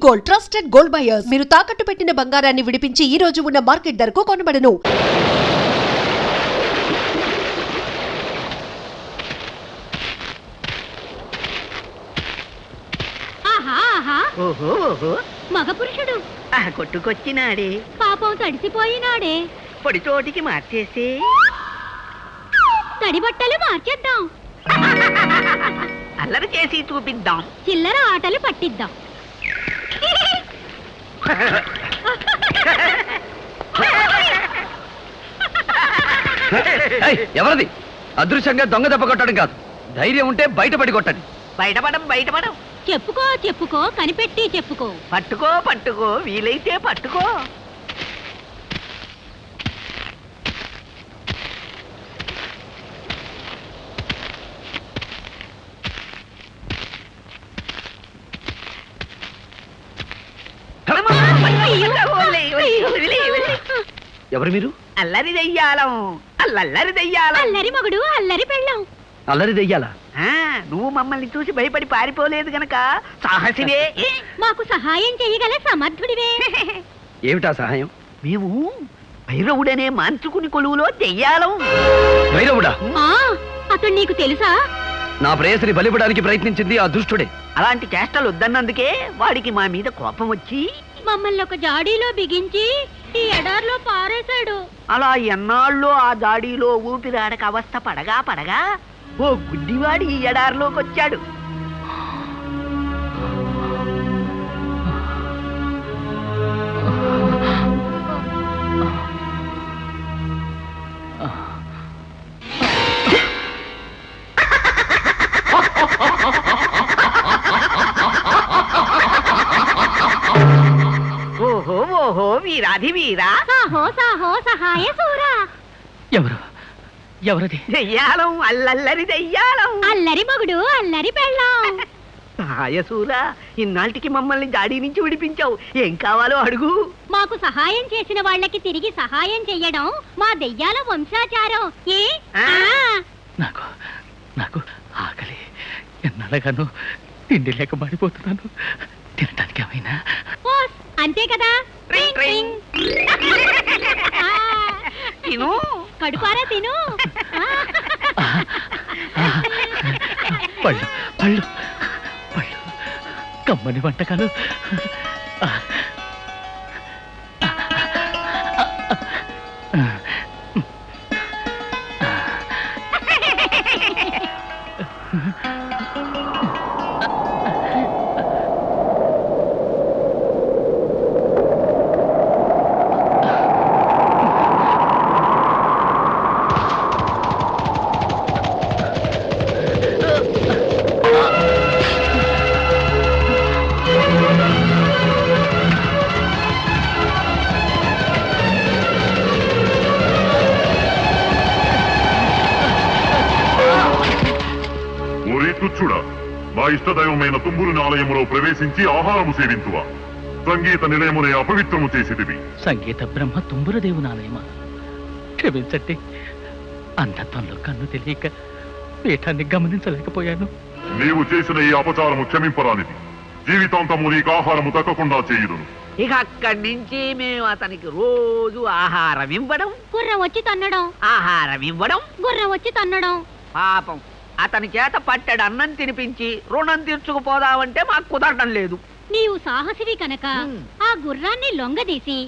Gold, trusted gold buyers. మీరు తాకట్టు పెట్టిన బంగారాన్ని విడిపించి ఈ రోజు ఉన్న మార్కెట్ ధరకు కొనబడను. ఓహో ఓహో మగ పురుషుడు కొట్టుకొచ్చినాడే, పాపం తడిసిపోయినాడే. పొడి చోటికి మార్చేసి తడి బట్టలు మార్చేద్దాం, అల్లరి చేసి చూపిద్దాం, చిల్లర ఆటలు పట్టిద్దాం. ఎవరిది? అదృశ్యంగా దొంగ దెబ్బ కొట్టడం కాదు, ధైర్యం ఉంటే బయటపడి కొట్టండి. బయటపడం చెప్పుకో చెప్పుకో, కనిపెట్టి చెప్పుకో. పట్టుకో పట్టుకో, వీలైతే పట్టుకో. ఎవరు మీరు? అల్లరి దెయ్యాలం, అల్లరి దెయ్యాలం. అల్లరి మగుడు, అల్లరి పెళ్ళాం. అల్లరి దెయ్యాలా? నువ్వు మమ్మల్ని చూసి భయపడి పారిపోలేదు గనక సాహసివే. మాకు సహాయం చేయగల సమర్థుడివే. ఏమిటా సహాయం? మేము భైరవుడనే మాంత్రికుని కొలువులో దెయ్యాలం. భైరవుడా? అతడు నీకు తెలుసా? నా ప్రేయసిని బలిపడానికి ప్రయత్నించింది ఆ దుష్టుడే. అలాంటి చేష్టలు వద్దన్నందుకే వాడికి మా మీద కోపం వచ్చి మమ్మల్ని ఒక జాడీలో బిగించి ఈ ఎడార్లో పారేశాడు. అలా ఎన్నాళ్ళో ఆ జాడీలో ఊపిరాడక అవస్థ పడగా ఓ గుడ్డివాడి ఈ ఎడారిలోకి వచ్చాడు. ఓహో ఓహో, వీరాధి వీరా, సాహో సాహో సహాయ సూరా. ఎవరది? దెయ్యాలం, అల్లరి దెయ్యాలం. అల్లరి మగుడు, అల్లరి పెళ్ళాం. సహాయసూరా, ఇన్నాళ్ళకి మమ్మల్ని జాడీ నుంచి విడిపించావు. ఏం కావాలో అడుగు. మాకు సహాయం చేసిన వాళ్ళకి తిరిగి సహాయం చెయ్యడం మా దెయ్యాల వంశాచారం. ఏ నాకు నాకు ఆకలి, ఎన్నాళ్ళగాను తిండి లేక మాడిపోతున్నాను. తినటానికి ఏమైనా? అంతే కదా. తిను, కడుపారా తిను. పళ్ళు పళ్ళు పళ్ళు, కమ్మని వంటకాలు. మా ఇష్టదైవమైన తుంబురుని ఆలయములో ప్రవేశించి ఆహారము సేవించువా. సంగీత నిలయమునే అపవిత్రము చేసిదివి. సంగీత బ్రహ్మ తుంబుర దేవునాలయమా? క్షమించండి, అంధత్వంలో కన్ను తెలియక పీఠాన్ని గమనించలేకపోయాను. నీవు చేసిన ఈ అపచారము క్షమింపరానిది. జీవితాంతము నీకు ఆహారము దక్కకుండా చేయుదును. ఇక అక్కడి నుంచి మేము అతనికి రోజు ఆహారం ఇవ్వడం, గుర్రం వచ్చి తన్నడం, ఆహారం ఇవ్వడం, గుర్రం వచ్చి తన్నడం. పాపం అతని చేత పట్టెడు అన్నం తినిపించి రుణం తీర్చుకుపోదామంటే మాకు కుదరడం లేదు. నీవు సాహసివి కనుక ఆ గుర్రాన్ని లొంగదీసి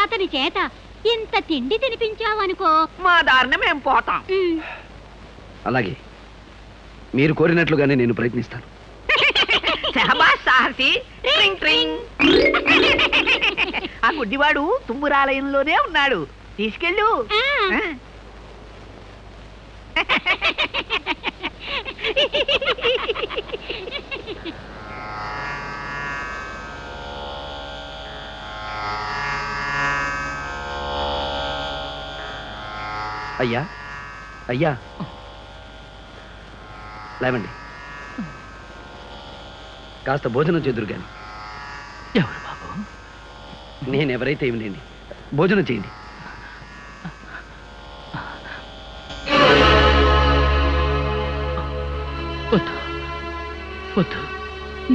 అతని చేత ఇంత తిండి తినిపించావనుకో, మా దారిని మేము పోతాం. అలాగే, మీరు కోరినట్లుగానే నేను ప్రయత్నిస్తాను. శహబాజ్ సాహసి. ట్రింగ్ ట్రింగ్. ఆ గుడ్డివాడు తుంబురాలయంలోనే ఉన్నాడు, తీసుకెళ్ళు. అయ్యా అయ్యా, లేవండి, కాస్త భోజనం చేదురు గాని. ఎవరు బాబు? నేనెవరైతే ఏమి లేండి, భోజనం చేయండి. వద్దు వద్దు,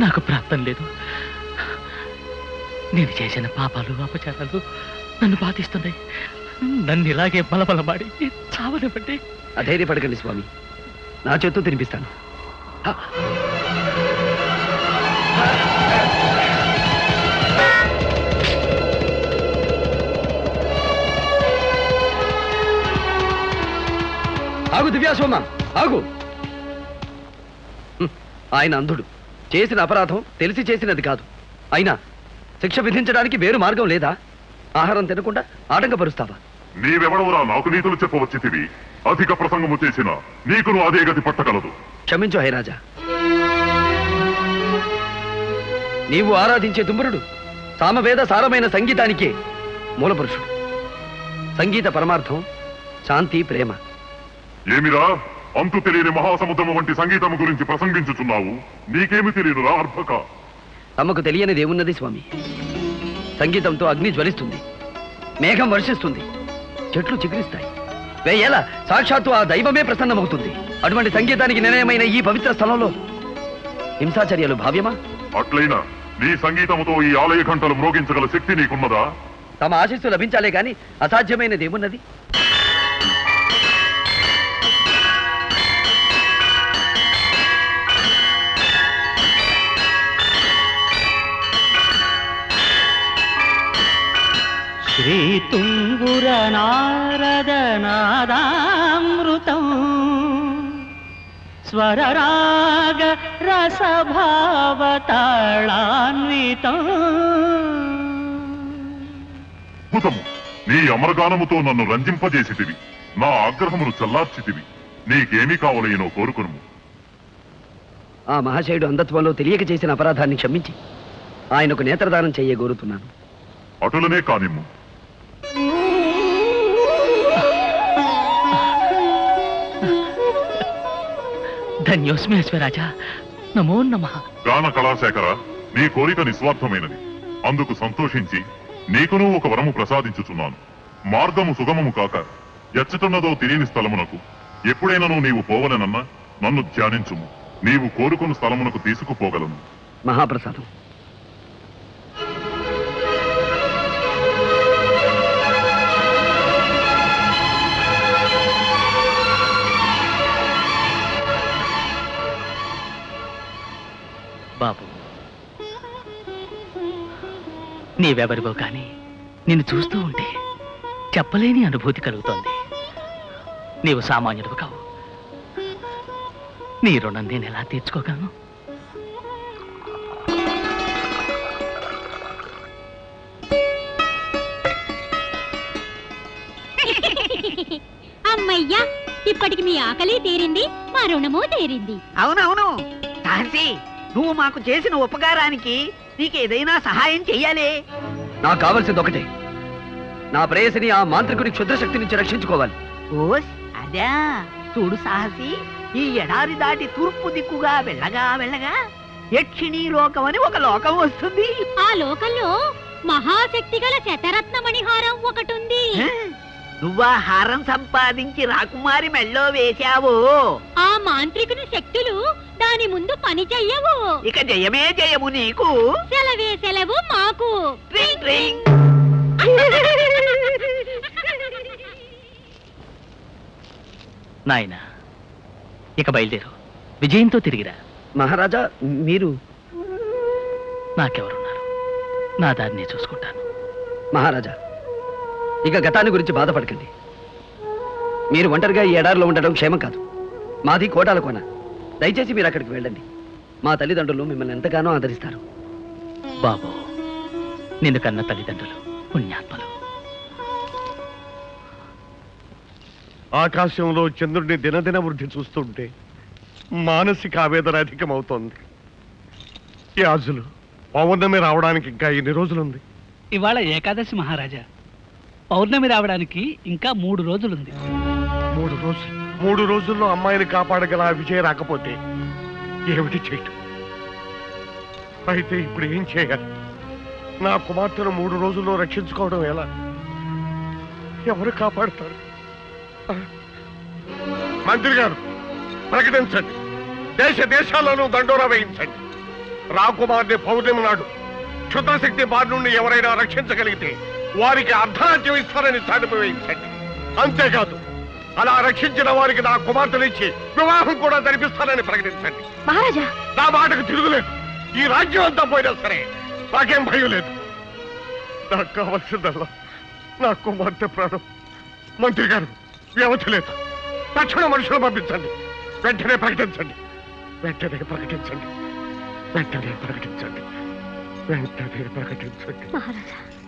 నాకు ప్రాప్తం లేదు. నేను చేసిన పాపాలు అపచారాలు నన్ను బాధిస్తున్నాయి. నన్ను ఇలాగే బలబలమాడి చావనివ్వండి. అధైర్యపడకండి స్వామి, నా చేత్తో తినిపిస్తాను. ఆగు దివ్యాసోమ, ఆగు. ఆయన అంధుడు, చేసిన అపరాధం తెలిసి చేసినది కాదు. అయినా శిక్ష విధించడానికి వేరు మార్గం లేదా? ఆహారం తినకుండా ఆటంకపరుస్తావా? నీవెవడవురా నాకు నీతులు చెప్పవచ్చితివి? అధిక ప్రసంగము చేసిన నీకును అదే గతి పట్టగలదు. క్షమించు హైరాజా. నీవు ఆరాధించే దుంబరుడు సామవేద సారమైన సంగీతానికే మూలపురుషుడు. సంగీత పరమార్థం శాంతి, ప్రేమ. ఏమిరా అంతు తెలియని మహాసముద్రము వంటి సంగీతము గురించి ప్రసంగించుచున్నావు? నీకేమి తెలియనురా అర్భక? తమకు తెలియనిది ఏమున్నది స్వామి? సంగీతంతో అగ్ని జ్వలిస్తుంది, మేఘం వర్షిస్తుంది, చెట్లు చిగురిస్తాయి, వేయేలా సాక్షాత్తు ఆ దైవమే ప్రసన్నమవుతుంది. అటువంటి సంగీతానికి నిలయమైన ఈ పవిత్ర స్థలంలో హింసాచర్యలు భావ్యమా? అట్లయినా నీ సంగీతముతో ఈ ఆలయ ఘంటలు మ్రోగించగల శక్తి నీకున్నదా? తమ ఆశీస్సు లభించాలే గాని అసాధ్యమైనది ఏమున్నది? శ్రీతుంగుర నారదనాదామృతం స్వరరాగ రసభావతాళాన్వితం. అద్భుతము! నీ అమరగానముతో నన్ను రంజింపజేసితివి, నా ఆగ్రహమును చల్లార్చితివి. నీకేమి కావలయనో కోరుకును. ఆ మహాశయుడు అంధత్వంలో తెలియక చేసిన అపరాధాన్ని క్షమించి ఆయనకు నేత్రదానం చెయ్యగోరుతున్నాను. అటులనే కానిమ్ము. ధన్యోస్మి అశ్వరాజా, నమో నమః. గాన కళాశేఖర, నీ కోరిక నిస్వార్థమైనది. అందుకు సంతోషించి నీకును ఒక వరము ప్రసాదించుచున్నాను. మార్గము సుగమము కాక ఎచ్చటున్నదో తెలియని స్థలమునకు ఎప్పుడైనను నీవు పోవలనన్నా నన్ను ధ్యానించుము. నీవు కోరుకున్న స్థలమునకు తీసుకుపోగలను. మహాప్రసాదం. బాబు, నీవెవరివో కానీ నిన్ను చూస్తూ ఉంటే చెప్పలేని అనుభూతి కలుగుతోంది. నీవు సామాన్యుడు కావు. నీ రుణం నేను ఎలా తీర్చుకోగలను? అమ్మయ్యా, ఇప్పటికి మీ ఆకలి తీరింది, మా రుణము తీరింది. అవునవును ఝాన్సీ, నువ్వు మాకు చేసిన ఉపకారానికి నీకేదైనా సహాయం చెయ్యాలే. నాకు కావలసింది ఒకటే, నా ప్రేయసిని ఆ మాంత్రికుని క్షుద్రశక్తి నుంచి రక్షించుకోవాలి. ఓస్ అదా. చూడు సాహసి, ఈ ఎడారి దాటి తూర్పు దిక్కుగా వెళ్ళగా వెళ్ళగా యక్షిణీ లోకం అని ఒక లోకం వస్తుంది. ఆ లోకంలో మహాశక్తి గల శతరత్నమణిహారం ఒకటుంది. నువ్వా హారం సంపాదించి రాకుమారి మెళ్ళో వేశావో, ఆ మాంత్రికుని శక్తులు దాని ముందు పని చెయ్యవు. ఇక జయమే జయము నీకు. సెలవే సెలవు మాకు. ట్రింగ్ ట్రింగ్. నాయనా, ఇక బయలుదేరు. విజయంతో తిరిగిరా. మహారాజా, మీరు? నాకెవరున్నారు? నా దారిని చూసుకుంటాను. మహారాజా, ఇక గతాన్ని గురించి బాధపడకండి. మీరు ఒంటరిగా ఈ ఎడారిలో ఉండడం క్షేమం కాదు. మాది కోటాల కోన. దయచేసి మీరు అక్కడికి వెళ్ళండి. మా తల్లిదండ్రులు మిమ్మల్ని ఎంతగానో ఆదరిస్తారు. బాబు, నిన్ను కన్న తల్లిదండ్రులు పుణ్యాత్మలు. ఆకాశంలో చంద్రుడిని దినదిన వృద్ధి చూస్తుంటే మానసిక ఆవేదన అధికమవుతోంది. యాజులు, పౌర్ణమి రావడానికి ఇంకా ఎన్ని రోజులుంది? ఇవాళ ఏకాదశి మహారాజా. పౌర్ణమి రావడానికి ఇంకా 3 రోజులుంది. 3 రోజులు? 3 రోజుల్లో అమ్మాయిని కాపాడగల ఆ విజయ రాకపోతే ఏమిటి చేయటం? అయితే ఇప్పుడు ఏం చేయాలి? నా కుమార్తెను 3 రోజుల్లో రక్షించుకోవడం ఎలా? ఎవరు కాపాడతారు? మంత్రి గారు, ప్రకటించండి. దేశాలను దండోరా వేయించండి. రాకుమార్ని పౌర్ణమి నాడు క్షుద్రశక్తి బారి నుండి ఎవరైనా రక్షించగలిగితే వారికి అర్ధరాజ్యం ఇస్తారని చాటింపు వేయించండి. అంతేకాదు అలా రక్షించిన వారికి నా కుమార్తెనిచ్చి వివాహం కూడా జరిపిస్తానని ప్రకటించండి. మహారాజా నా మాటకు తిరుగులేదు. ఈ రాజ్యం అంతా పోయినా సరే నాకేం భయం లేదు. నాకు కావలసిందల్లా నా కుమార్తె ప్రాణం. మంత్రి గారు, వ్యవధి లేదు. తక్షణ మనుషులు పంపించండి. వెంటనే ప్రకటించండి. వెంటనే ప్రకటించండి. వెంటనే ప్రకటించండి. వెంటనే ప్రకటించండి. మహారాజా